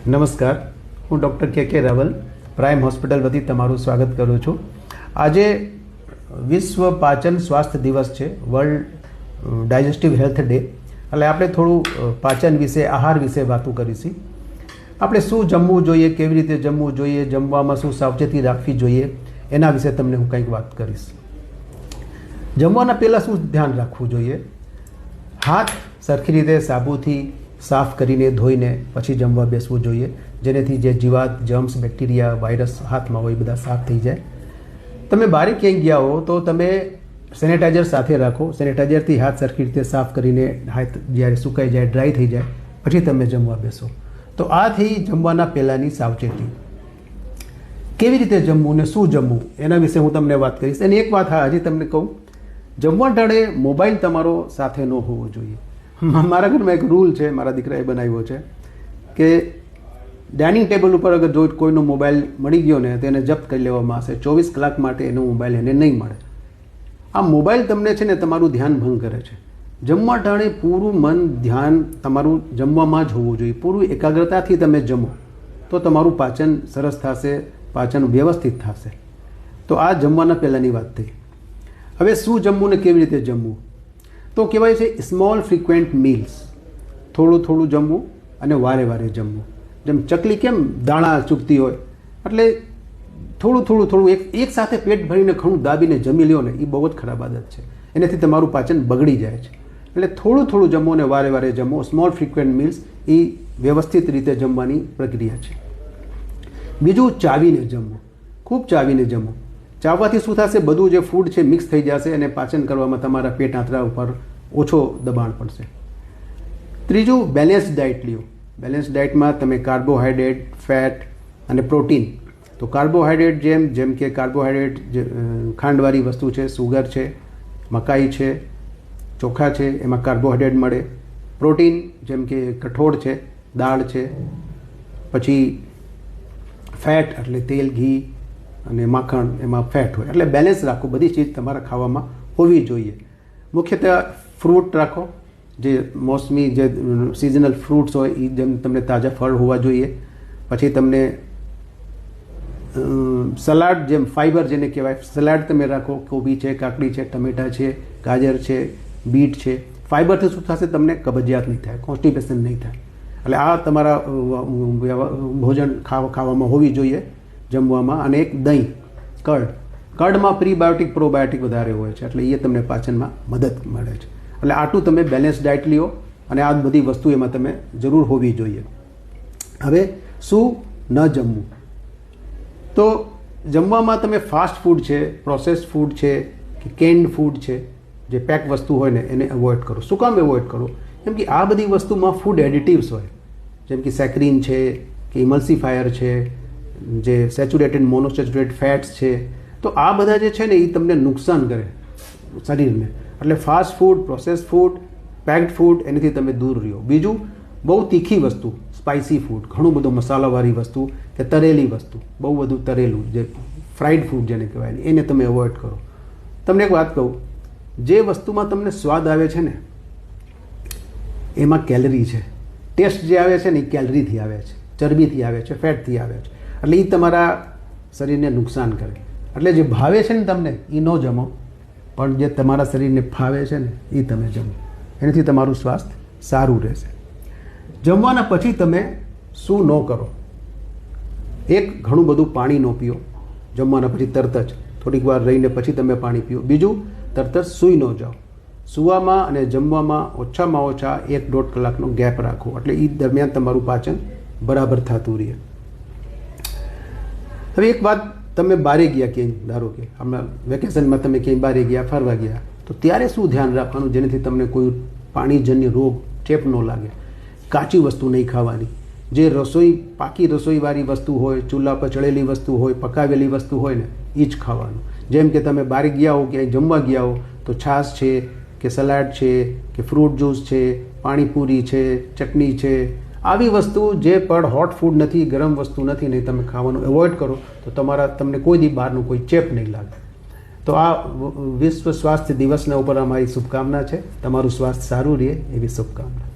નમસ્કાર, હું ડૉક્ટર કે રાવલ પ્રાઇમ હોસ્પિટલ વતી તમારું સ્વાગત કરું છું. આજે વિશ્વ પાચન સ્વાસ્થ્ય દિવસ છે, વર્લ્ડ ડાયજેસ્ટિવ હેલ્થ ડે. એટલે આપણે થોડું પાચન વિશે, આહાર વિશે વાતો કરીશું. આપણે શું જમવું જોઈએ, કેવી રીતે જમવું જોઈએ, જમવામાં શું સાવચેતી રાખવી જોઈએ, એના વિશે તમને હું કંઈક વાત કરીશ. જમવાના પહેલાં શું ધ્યાન રાખવું જોઈએ? હાથ સરખી રીતે સાબુથી સાફ કરીને ધોઈને પછી જમવા બેસવું જોઈએ, જેનેથી જે જીવાત, જમ્સ, બેક્ટેરિયા, વાયરસ હાથમાં હોય બધા સાફ થઈ જાય. તમે બહાર ક્યાંય ગયા હો તો તમે સેનેટાઈઝર સાથે રાખો. સેનેટાઈઝરથી હાથ સરખી રીતે સાફ કરીને હાથ જ્યારે સુકાઈ જાય, ડ્રાય થઈ જાય પછી તમે જમવા બેસો. તો આ થઈ જમવાના પહેલાંની સાવચેતી. કેવી રીતે જમવું ને શું જમવું એના વિશે હું તમને વાત કરીશ. અને એક વાત હજી તમને કહું, જમવા ટાળે મોબાઈલ તમારો સાથે ન હોવો જોઈએ. મારા ઘરમાં એક રૂલ છે, મારા દીકરાએ બનાવ્યો છે કે ડાઇનિંગ ટેબલ ઉપર અગર જો કોઈનો મોબાઈલ મળી ગયો ને તેને જપ્ત કરી લેવામાં આવશે. 24 કલાક માટે એનો મોબાઈલ એને નહીં મળે. આ મોબાઈલ તમને છે ને તમારું ધ્યાન ભંગ કરે છે. જમવા ટાણે પૂરું મન, ધ્યાન તમારું જમવામાં જ હોવું જોઈએ. પૂરું એકાગ્રતાથી તમે જમો તો તમારું પાચન સરસ થશે, પાચન વ્યવસ્થિત થશે. તો આ જમવાના પહેલાંની વાત થઈ. હવે શું જમવું ને કેવી રીતે જમવું? તો કહેવાય છે સ્મોલ ફ્રિક્વન્ટ મીલ્સ. થોડું થોડું જમવું અને વારે વારે જમવું. જેમ ચકલી કેમ દાણા ચૂકતી હોય, એટલે થોડું થોડું થોડું એક સાથે પેટ ભરીને ઘણું દાબીને જમી લ્યો ને, એ બહુ જ ખરાબ આદત છે. એનાથી તમારું પાચન બગડી જાય છે. એટલે થોડું થોડું જમો ને વારે વારે જમો. સ્મોલ ફ્રિક્વન્ટ મીલ્સ એ વ્યવસ્થિત રીતે જમવાની પ્રક્રિયા છે. બીજું, ચાવીને જમવું. ખૂબ ચાવીને જમો. ચાવવાથી શું થશે? બધું જે ફૂડ છે મિક્સ થઈ જશે અને પાચન કરવામાં તમારા પેટ આંતરા ઉપર ઓછો દબાણ પડશે. ત્રીજું, બેલેન્સ ડાયટ લ્યો. બેલેન્સ ડાયટમાં તમે કાર્બોહાઈડ્રેટ, ફેટ અને પ્રોટીન. તો કાર્બોહાઈડ્રેટ જેમ કે કાર્બોહાઈડ્રેટ ખાંડવાળી વસ્તુ છે, સુગર છે, મકાઈ છે, ચોખા છે, એમાં કાર્બોહાઈડ્રેટ મળે. પ્રોટીન જેમ કે કઠોળ છે, દાળ છે. પછી ફેટ એટલે તેલ, ઘી અને માખણ, એમાં ફેટ હોય. એટલે બેલેન્સ રાખો. બધી ચીજ તમારા ખાવામાં હોવી જોઈએ. મુખ્યત્વે ફ્રૂટ રાખો. જે મોસમી જે સિઝનલ ફ્રૂટ્સ હોય એ જેમ તમને તાજા ફળ હોવા જોઈએ. પછી તમને સલાડ, જેમ ફાઈબર જેને કહેવાય, સલાડ તમે રાખો. કોબી છે, કાકડી છે, ટમેટા છે, ગાજર છે, બીટ છે. ફાઈબરથી શું થશે? તમને કબજિયાત નહીં થાય, કોન્સ્ટિપેશન નહીં થાય. એટલે આ તમારા ભોજન ખાવામાં હોવી જોઈએ જમવામાં. અને એક દહીં, કર્ડમાં પ્રીબાયોટિક, પ્રોબાયોટિક વધારે હોય છે, એટલે એ તમને પાચનમાં મદદ મળે છે. એટલે આટલું તમે બેલેન્સ ડાયટ લ્યો અને આ બધી વસ્તુ એમાં તમે જરૂર હોવી જોઈએ. હવે શું ન જમવું? તો જમવામાં તમે ફાસ્ટ ફૂડ છે, પ્રોસેસ્ડ ફૂડ છે કે કેન્ડ ફૂડ છે, જે પેક વસ્તુ હોય ને એને અવોઇડ કરો. શું કામ અવોઇડ કરો? કેમ કે આ બધી વસ્તુમાં ફૂડ એડિટિવ્સ હોય, જેમ કે સેક્રીન છે કે ઇમલ્સિફાયર છે, જે સેચ્યુરેટેડ, મોનોસેચ્યુરેટેડ ફેટ્સ છે. તો આ બધા જે છે ને એ તમને નુકસાન કરે શરીરને. એટલે fast food, processed food, packed food એનાથી તમે દૂર રહ્યો. બીજું, બહુ તીખી વસ્તુ, સ્પાઇસી ફૂડ, ઘણું બધું મસાલાવાળી વસ્તુ કે તરેલી વસ્તુ, બહુ બધું તરેલું, જે ફ્રાઈડ ફૂડ જેને કહેવાય, એને તમે અવોઇડ કરો. તમને એક વાત કહું, જે વસ્તુમાં તમને સ્વાદ આવે છે ને એમાં કેલરી છે. ટેસ્ટ જે આવે છે ને એ કેલરીથી આવે છે, ચરબીથી આવે છે, ફેટથી આવે છે. એટલે એ તમારા શરીરને નુકસાન કરે. એટલે જે ભાવે છે ને તમને એ ન જમો, પણ જે તમારા શરીરને ફાવે છે ને એ તમે જમો. એનાથી તમારું સ્વાસ્થ્ય સારું રહેશે. જમવાના પછી તમે શું ન કરો? એક, ઘણું બધું પાણી ન પીઓ. જમવાના પછી તરત જ થોડીક વાર રહીને પછી તમે પાણી પીઓ. બીજું, તરત જ સૂઈ ન જાઓ. સૂવામાં અને જમવામાં ઓછામાં ઓછા 1-1.5 કલાકનો ગેપ રાખો. એટલે એ દરમિયાન તમારું પાચન બરાબર થતું રહે. હવે એક વાત, તમે બહારે ગયા ક્યાંય, ધારો કે હમણાં વેકેશનમાં તમે ક્યાંય બહારે ગયા, ફરવા ગયા, તો ત્યારે શું ધ્યાન રાખવાનું જેનાથી તમને કોઈ પાણીજન્ય રોગ, ચેપ ન લાગે? કાચી વસ્તુ નહીં ખાવાની. જે રસોઈ, પાકી રસોઈવાળી વસ્તુ હોય, ચૂલા પર ચડેલી વસ્તુ હોય, પકાવેલી વસ્તુ હોય ને એ જ ખાવાનું. જેમ કે તમે બહાર ગયા હો, ક્યાંય જમવા ગયા હો તો છાશ છે કે સલાડ છે કે ફ્રૂટ જ્યુસ છે, પાણીપુરી છે, ચટણી છે, આવી વસ્તુ જે પણ હોટ ફૂડ નથી, ગરમ વસ્તુ નથી, નહીં તમે ખાવાનું એવોઇડ કરો તો તમને કોઈ દી બહારનું કોઈ ચેપ નહીં લાગે. તો આ વિશ્વ સ્વાસ્થ્ય દિવસના ઉપર અમારી શુભકામના છે. તમારું સ્વાસ્થ્ય સારું રહે એવી શુભકામના.